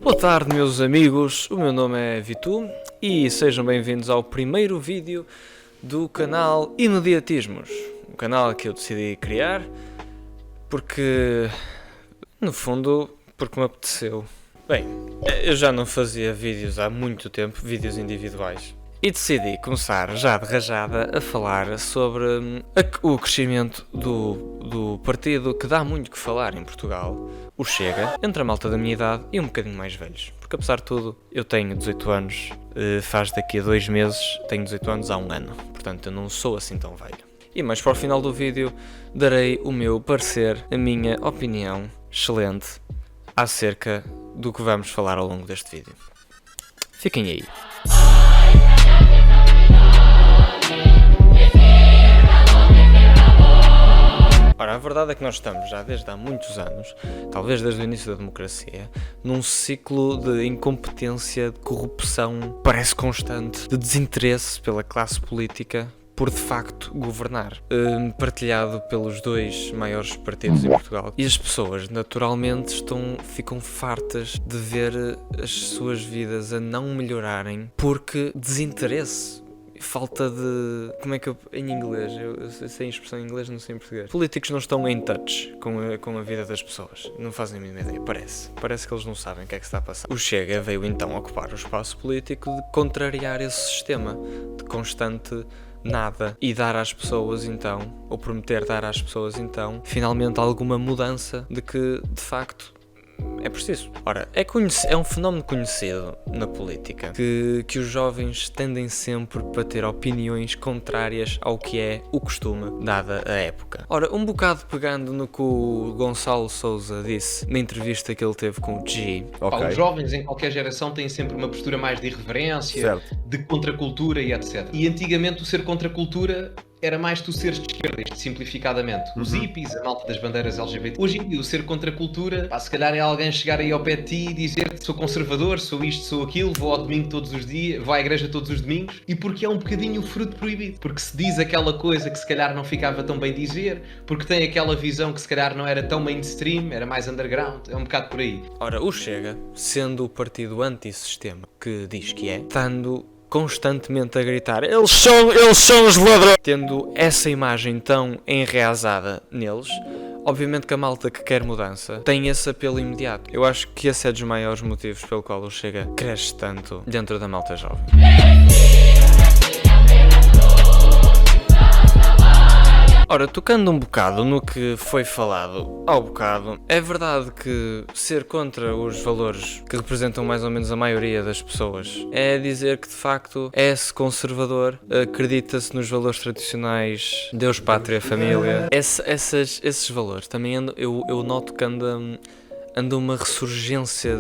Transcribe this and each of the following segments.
Boa tarde, meus amigos, o meu nome é Vitu e sejam bem-vindos ao primeiro vídeo do canal Imediatismos, um canal que eu decidi criar porque, no fundo, porque me apeteceu. Bem, eu já não fazia vídeos há muito tempo, vídeos individuais, e decidi começar já de rajada a falar sobre o crescimento do partido que dá muito que falar em Portugal, o Chega, entre a malta da minha idade e um bocadinho mais velhos. Porque apesar de tudo, eu tenho 18 anos, faz daqui a 2 meses, tenho 18 anos há um ano, portanto eu não sou assim tão velho. E mais para o final do vídeo darei o meu parecer, a minha opinião excelente acerca do que vamos falar ao longo deste vídeo. Fiquem aí. Ora, a verdade é que nós estamos já desde há muitos anos, talvez desde o início da democracia, num ciclo de incompetência, de corrupção, parece constante, de desinteresse pela classe política por de facto governar, partilhado pelos dois maiores partidos em Portugal. E as pessoas naturalmente ficam fartas de ver as suas vidas a não melhorarem porque desinteresse. Falta de... como é que eu... em inglês, eu sei a expressão em inglês, não sei em português. Políticos não estão em touch com a vida das pessoas. Não fazem a mínima ideia, parece que eles não sabem o que é que se está a passar. O Chega veio então ocupar o espaço político de contrariar esse sistema de constante nada e dar às pessoas então, ou prometer dar às pessoas então, finalmente alguma mudança de que de facto é preciso. Ora, é um fenómeno conhecido na política que os jovens tendem sempre para ter opiniões contrárias ao que é o costume, dada a época. Ora, um bocado pegando no que o Gonçalo Sousa disse na entrevista que ele teve com o G. Okay. Os jovens em qualquer geração têm sempre uma postura mais de irreverência, certo, de contracultura e etc. E antigamente o ser contracultura era mais tu seres de esquerda, isto simplificadamente. Os hippies, a malta das bandeiras LGBT. Hoje em dia, o ser contra a cultura, se calhar é alguém chegar aí ao pé de ti e dizer-te sou conservador, sou isto, sou aquilo, vou ao domingo todos os dias, vou à igreja todos os domingos, e porque é um bocadinho o fruto proibido. Porque se diz aquela coisa que se calhar não ficava tão bem dizer, porque tem aquela visão que se calhar não era tão mainstream, era mais underground, é um bocado por aí. Ora, o Chega, sendo o partido antissistema que diz que é, estando constantemente a gritar eles são os ladrões, tendo essa imagem tão enraizada neles, obviamente que a malta que quer mudança tem esse apelo imediato. Eu acho que esse é dos maiores motivos pelo qual o Chega cresce tanto dentro da malta jovem. Ora, tocando um bocado no que foi falado ao bocado, é verdade que ser contra os valores que representam mais ou menos a maioria das pessoas é dizer que de facto é-se conservador, acredita-se nos valores tradicionais, Deus, pátria, família, esses valores. Também eu noto que anda uma ressurgência,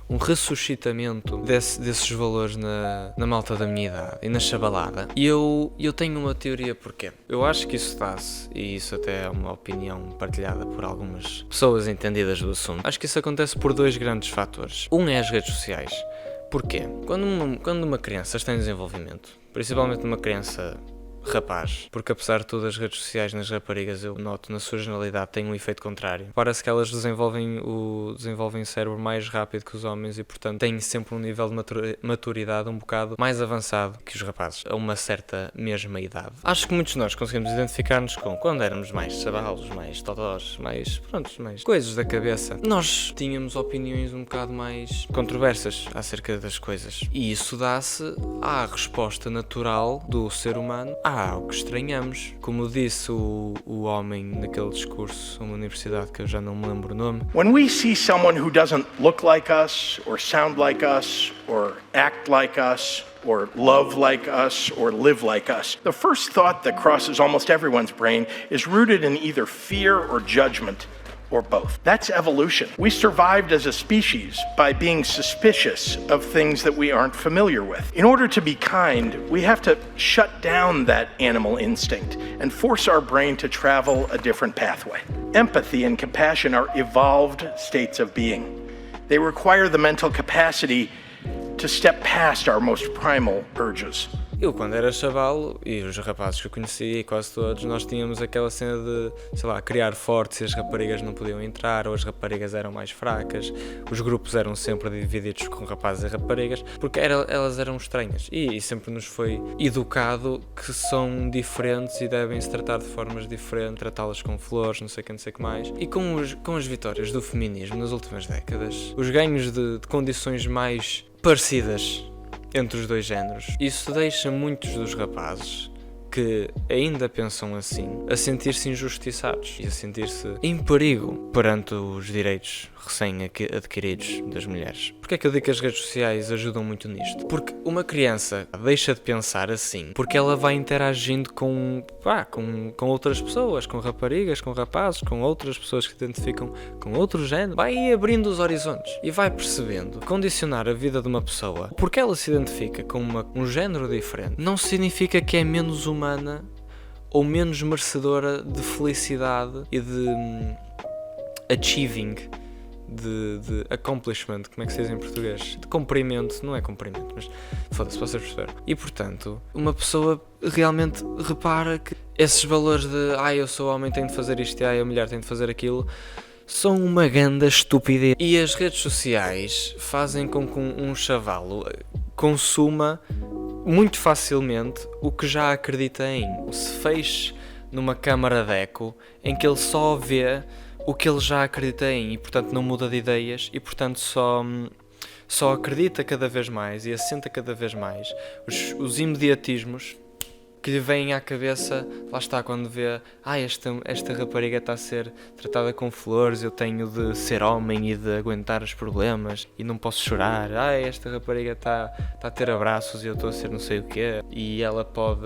um ressuscitamento desses valores na malta da minha idade e na chabalada. E eu tenho uma teoria porquê. Eu acho que isso dá-se, e isso até é uma opinião partilhada por algumas pessoas entendidas do assunto. Acho que isso acontece por 2 grandes fatores. Um é as redes sociais. Porquê? Quando uma criança está em desenvolvimento, principalmente uma criança rapaz, porque apesar de tudo as redes sociais nas raparigas eu noto na sua generalidade têm um efeito contrário. Parece que elas desenvolvem o cérebro mais rápido que os homens e portanto têm sempre um nível de maturidade um bocado mais avançado que os rapazes, a uma certa mesma idade. Acho que muitos de nós conseguimos identificar-nos com quando éramos mais chavalos, mais totós, mais coisas da cabeça. Nós tínhamos opiniões um bocado mais controversas acerca das coisas e isso dá-se à resposta natural do ser humano o que estranhamos. Como disse o homem naquele discurso numa universidade que eu já não me lembro o nome. When we see someone who doesn't look like us, or sound like us, or act like us, or love like us, or live like us, the first thought that crosses almost everyone's brain is rooted in either fear or judgment, or both. That's evolution. We survived as a species by being suspicious of things that we aren't familiar with. In order to be kind, we have to shut down that animal instinct and force our brain to travel a different pathway. Empathy and compassion are evolved states of being. They require the mental capacity to step past our most primal urges. Eu, quando era chavalo, e os rapazes que eu conhecia, e quase todos, nós tínhamos aquela cena de, sei lá, criar fortes e as raparigas não podiam entrar, ou as raparigas eram mais fracas, os grupos eram sempre divididos com rapazes e raparigas, porque elas eram estranhas. E sempre nos foi educado que são diferentes e devem-se tratar de formas diferentes, tratá-las com flores, não sei o que mais. E com as vitórias do feminismo nas últimas décadas, os ganhos de condições mais parecidas entre os dois géneros, isso deixa muitos dos rapazes que ainda pensam assim a sentir-se injustiçados e a sentir-se em perigo perante os direitos recém-adquiridos das mulheres. Porquê é que eu digo que as redes sociais ajudam muito nisto? Porque uma criança deixa de pensar assim porque ela vai interagindo com outras pessoas, com raparigas, com rapazes, com outras pessoas que se identificam com outro género, vai abrindo os horizontes e vai percebendo que condicionar a vida de uma pessoa porque ela se identifica com um género diferente não significa que é menos humana ou menos merecedora de felicidade e de achieving, de accomplishment, como é que se diz em português? De cumprimento, não é cumprimento, mas foda-se, vocês perceberam. E portanto, uma pessoa realmente repara que esses valores de eu sou homem, tenho de fazer isto, e a mulher tem de fazer aquilo, são uma grande estupidez. E as redes sociais fazem com que um chavalo consuma muito facilmente o que já acredita em. Se feche numa câmara de eco em que ele só vê o que ele já acredita em e portanto não muda de ideias e portanto só acredita cada vez mais e assenta cada vez mais os imediatismos que lhe vêm à cabeça, lá está, quando vê esta rapariga está a ser tratada com flores, eu tenho de ser homem e de aguentar os problemas e não posso chorar, esta rapariga está a ter abraços e eu estou a ser não sei o quê e ela pode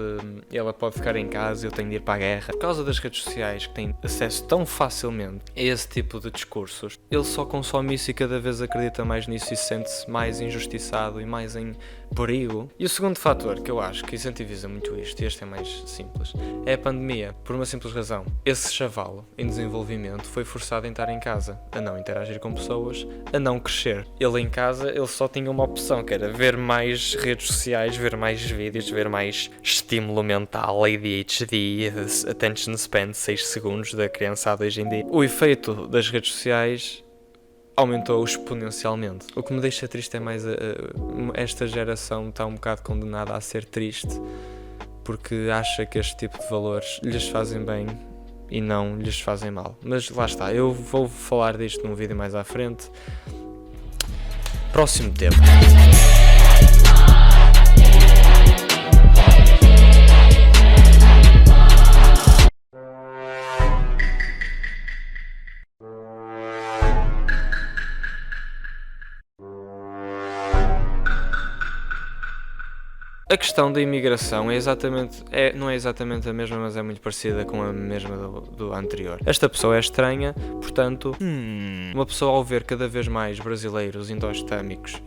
ficar em casa e eu tenho de ir para a guerra. Por causa das redes sociais que têm acesso tão facilmente a esse tipo de discursos, ele só consome isso e cada vez acredita mais nisso e sente-se mais injustiçado e mais em perigo. E o segundo fator que eu acho que incentiviza muito isto, e este é mais simples, é a pandemia. Por uma simples razão, esse chavalo em desenvolvimento foi forçado a estar em casa, a não interagir com pessoas, a não crescer. Ele em casa, ele só tinha uma opção, que era ver mais redes sociais, ver mais vídeos, ver mais estímulo mental, ADHD, attention span de 6 segundos da criançada hoje em dia. O efeito das redes sociais aumentou exponencialmente. O que me deixa triste é mais esta geração está um bocado condenada a ser triste porque acha que este tipo de valores lhes fazem bem e não lhes fazem mal. Mas lá está, eu vou falar disto num vídeo mais à frente. Próximo tema. A questão da imigração não é exatamente a mesma, mas é muito parecida com a mesma do anterior. Esta pessoa é estranha, portanto, uma pessoa ao ver cada vez mais brasileiros indostânicos,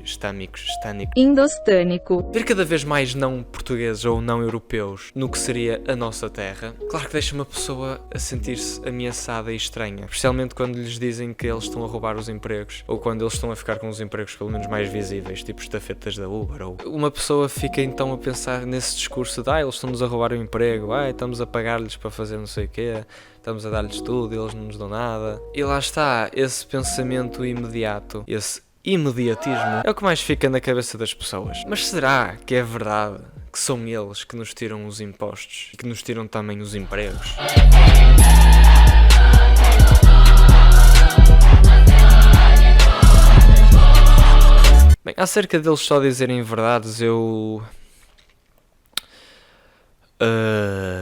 ver cada vez mais não portugueses ou não europeus no que seria a nossa terra, claro que deixa uma pessoa a sentir-se ameaçada e estranha, especialmente quando lhes dizem que eles estão a roubar os empregos, ou quando eles estão a ficar com os empregos pelo menos mais visíveis, tipo estafetas da Uber, ou uma pessoa fica então a pensar nesse discurso de eles estão-nos a roubar o emprego, estamos a pagar-lhes para fazer não sei o quê, estamos a dar-lhes tudo e eles não nos dão nada. E lá está, esse pensamento imediato, esse imediatismo é o que mais fica na cabeça das pessoas. Mas será que é verdade que são eles que nos tiram os impostos e que nos tiram também os empregos? Bem, acerca deles só dizerem verdades,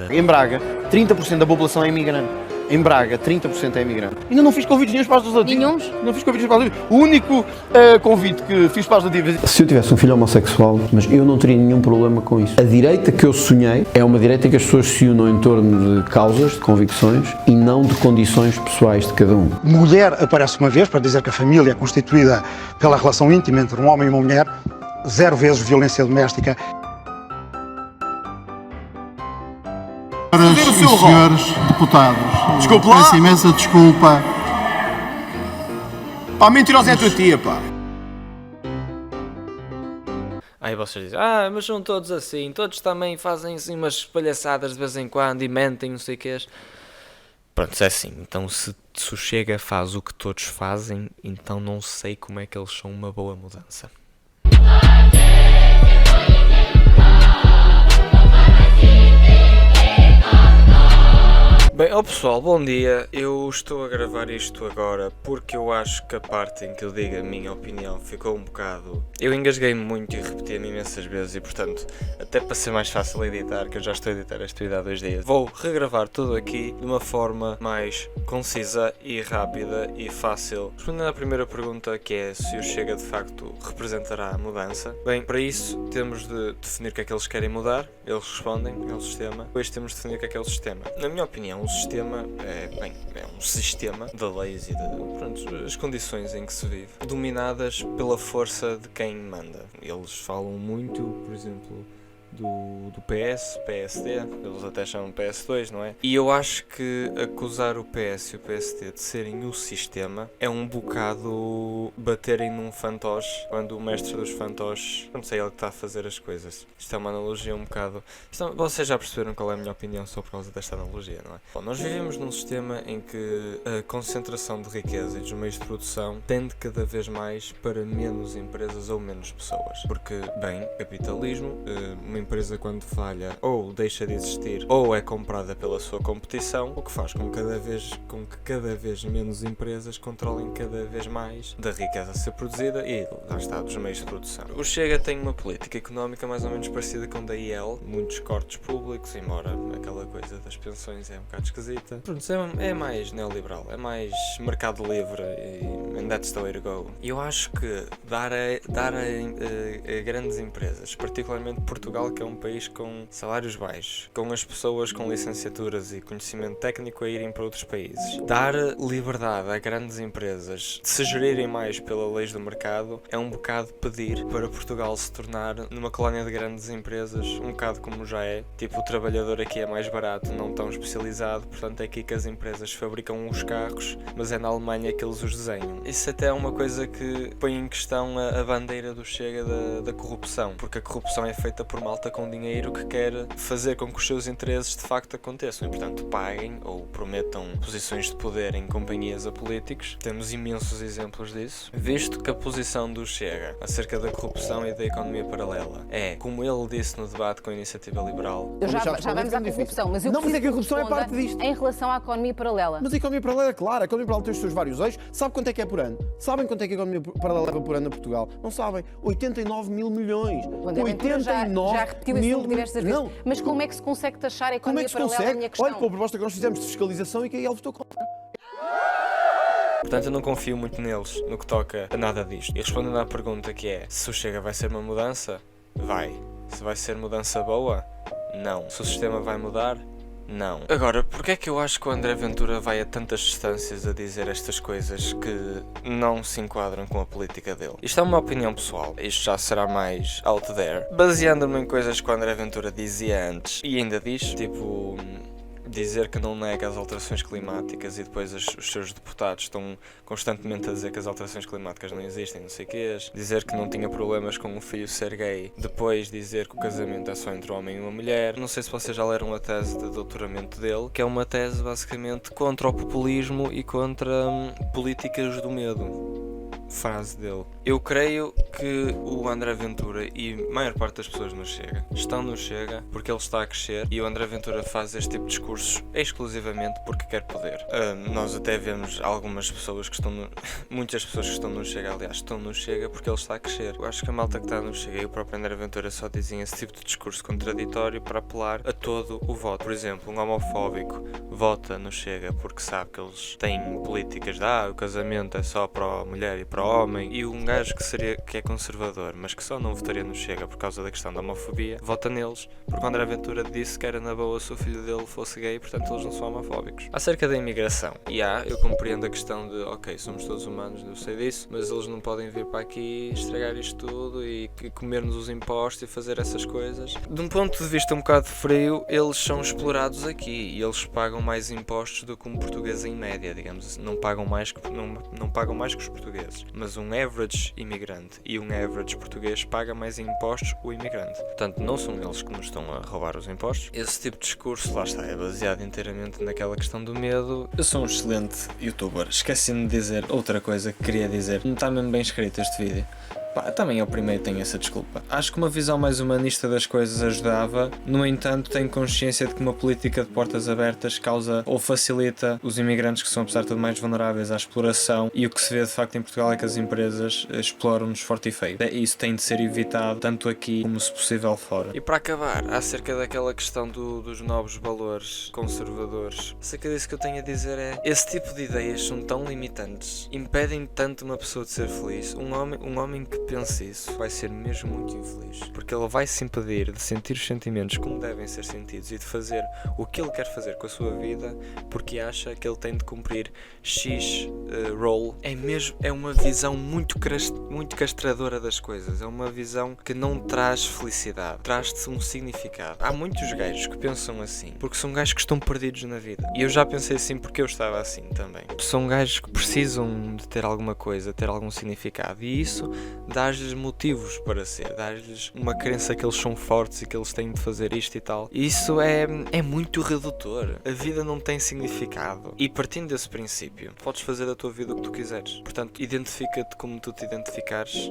Em Braga, 30% da população é imigrante. Em Braga, 30% é imigrante. Ainda não fiz convites nenhums para as legislativas. Não fiz convites para as legislativas. O único convite que fiz para as legislativas... Se eu tivesse um filho homossexual, mas eu não teria nenhum problema com isso. A direita que eu sonhei é uma direita que as pessoas se unam em torno de causas, de convicções e não de condições pessoais de cada um. Mulher aparece uma vez para dizer que a família é constituída pela relação íntima entre um homem e uma mulher, 0 vezes violência doméstica. Senhoras e senhores deputados, Desculpe lá. Peço imensa desculpa. Mentirosa é a tua tia, pá. Aí vocês dizem, mas são todos assim, todos também fazem assim umas palhaçadas de vez em quando e mentem, não sei o que. Pronto, é assim, então se o Chega faz o que todos fazem, então não sei como é que eles são uma boa mudança. Bem, pessoal, bom dia. Eu estou a gravar isto agora porque eu acho que a parte em que eu digo a minha opinião ficou um bocado... Eu engasguei-me muito e repeti-me imensas vezes e, portanto, até para ser mais fácil editar, que eu já estou a editar este vídeo há 2 dias, vou regravar tudo aqui de uma forma mais concisa e rápida e fácil. Respondendo à primeira pergunta, que é se o Chega de facto representará a mudança. Bem, para isso temos de definir o que é que eles querem mudar. Eles respondem, é o sistema. Depois temos de definir o que é o sistema. Na minha opinião, o sistema é um sistema de leis e de as condições em que se vive, dominadas pela força de quem manda. Eles falam muito, por exemplo, do PS, PSD, eles até chamam PS2, não é? E eu acho que acusar o PS e o PSD de serem o sistema é um bocado baterem num fantoche, quando o mestre dos fantoches, não sei, ele que está a fazer as coisas. Isto é uma analogia um bocado... vocês já perceberam qual é a minha opinião só por causa desta analogia, não é? Bom, nós vivemos num sistema em que a concentração de riqueza e dos meios de produção tende cada vez mais para menos empresas ou menos pessoas. Porque, bem, capitalismo, uma empresa quando falha ou deixa de existir ou é comprada pela sua competição, o que faz com que cada vez menos empresas controlem cada vez mais da riqueza a ser produzida e, lá está, dos meios de produção. O Chega tem uma política económica mais ou menos parecida com a da IEL, muitos cortes públicos, embora aquela coisa das pensões é um bocado esquisita. Pronto, é mais neoliberal, é mais mercado livre and that's the way to go. E eu acho que dar a grandes empresas, particularmente Portugal, que é um país com salários baixos, com as pessoas com licenciaturas e conhecimento técnico a irem para outros países, dar liberdade a grandes empresas de se gerirem mais pelas leis do mercado é um bocado pedir para Portugal se tornar numa colónia de grandes empresas, um bocado como já é, tipo o trabalhador aqui é mais barato, não tão especializado, portanto é aqui que as empresas fabricam os carros, mas é na Alemanha que eles os desenham. Isso até é uma coisa que põe em questão a bandeira do Chega da corrupção, porque a corrupção é feita por malta com dinheiro que quer fazer com que os seus interesses de facto aconteçam e, portanto, paguem ou prometam posições de poder em companhias a políticos. Temos imensos exemplos disso, visto que a posição do Chega acerca da corrupção e da economia paralela é, como ele disse no debate com a Iniciativa Liberal... Já vamos à corrupção, mas eu mas é que a corrupção é parte disto. Em relação à economia paralela. Mas a economia paralela é clara, a economia paralela tem os seus vários eixos. Sabe quanto é que é por ano? Sabem quanto é que a economia paralela leva por ano a Portugal? Não sabem? 89 mil milhões. 89 já repetiu esse número diversas vezes. Não. Mas como é que se consegue taxar a economia paralela? É a minha questão. Olha, pela proposta que nós fizemos de fiscalização e que a IEL votou contra. Portanto, eu não confio muito neles no que toca a nada disto. E respondendo à pergunta que é, se o Chega vai ser uma mudança? Vai. Se vai ser mudança boa? Não. Se o sistema vai mudar? Não. Agora, porque é que eu acho que o André Ventura vai a tantas distâncias a dizer estas coisas que não se enquadram com a política dele? Isto é uma opinião pessoal, isto já será mais out there. Baseando-me em coisas que o André Ventura dizia antes e ainda diz, tipo... dizer que não nega as alterações climáticas e depois os seus deputados estão constantemente a dizer que as alterações climáticas não existem, não sei o quê, dizer que não tinha problemas com o filho ser gay, depois dizer que o casamento é só entre um homem e uma mulher. Não sei se vocês já leram a tese de doutoramento dele, que é uma tese basicamente contra o populismo e contra políticas do medo. Frase dele. Eu creio que o André Ventura e a maior parte das pessoas no Chega estão no Chega porque ele está a crescer e o André Ventura faz este tipo de discursos exclusivamente porque quer poder. Nós até vemos algumas pessoas que estão muitas pessoas que estão no Chega, aliás, estão no Chega porque ele está a crescer. Eu acho que a malta que está no Chega e o próprio André Ventura só dizem esse tipo de discurso contraditório para apelar a todo o voto. Por exemplo, um homofóbico vota no Chega porque sabe que eles têm políticas de o casamento é só para a mulher e para o homem, e um gajo que é conservador, mas que só não votaria no Chega por causa da questão da homofobia, vota neles, porque o André Ventura disse que era na boa se o filho dele fosse gay, portanto eles não são homofóbicos. Acerca da imigração, eu compreendo a questão de, ok, somos todos humanos, eu sei disso, mas eles não podem vir para aqui estragar isto tudo e comer-nos os impostos e fazer essas coisas. De um ponto de vista um bocado frio, eles são explorados aqui e eles pagam mais impostos do que um português em média, digamos, não pagam mais que os portugueses. mas um average imigrante e um average português paga mais impostos o imigrante. Portanto, não são eles que nos estão a roubar os impostos. Esse tipo de discurso, lá está, é baseado inteiramente naquela questão do medo. Eu sou um excelente youtuber. Esqueci-me de dizer outra coisa que queria dizer. Não está mesmo bem escrito este vídeo. Também é o primeiro, tenho essa desculpa. Acho que uma visão mais humanista das coisas ajudava, no entanto tenho consciência de que uma política de portas abertas causa ou facilita os imigrantes que são apesar de tudo mais vulneráveis à exploração, e o que se vê de facto em Portugal é que as empresas exploram-nos forte e feio. Isso tem de ser evitado tanto aqui como se possível fora. E para acabar, acerca daquela questão dos novos valores conservadores, acerca disso que eu tenho a dizer é, esse tipo de ideias são tão limitantes, impedem tanto uma pessoa de ser feliz. Um homem que pense isso vai ser mesmo muito infeliz, porque ele vai se impedir de sentir os sentimentos como devem ser sentidos e de fazer o que ele quer fazer com a sua vida porque acha que ele tem de cumprir X role. É uma visão muito castradora das coisas, é uma visão que não traz felicidade, traz-te um significado. Há muitos gajos que pensam assim porque são gajos que estão perdidos na vida, e eu já pensei assim porque eu estava assim também. São gajos que precisam de ter alguma coisa, ter algum significado, e isso dá-lhes motivos para ser, dá-lhes uma crença que eles são fortes e que eles têm de fazer isto e tal. E isso é muito redutor. A vida não tem significado. E partindo desse princípio, podes fazer da tua vida o que tu quiseres. Portanto, identifica-te como tu te identificares.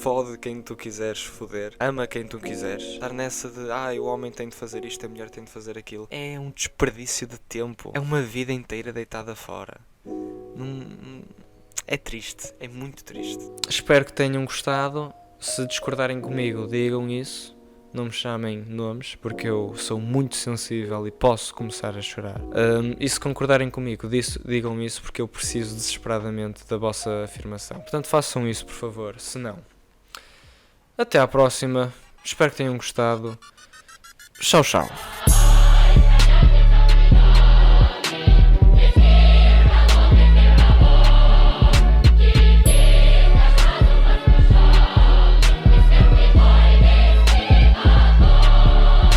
Fode quem tu quiseres foder. Ama quem tu quiseres. Estar nessa de, o homem tem de fazer isto, a mulher tem de fazer aquilo. É um desperdício de tempo. É uma vida inteira deitada fora. É triste, é muito triste. Espero que tenham gostado. Se discordarem comigo, digam isso. Não me chamem nomes, porque eu sou muito sensível e posso começar a chorar. E se concordarem comigo, digam isso, porque eu preciso desesperadamente da vossa afirmação. Portanto, façam isso, por favor. Se não, até à próxima. Espero que tenham gostado. Tchau, tchau.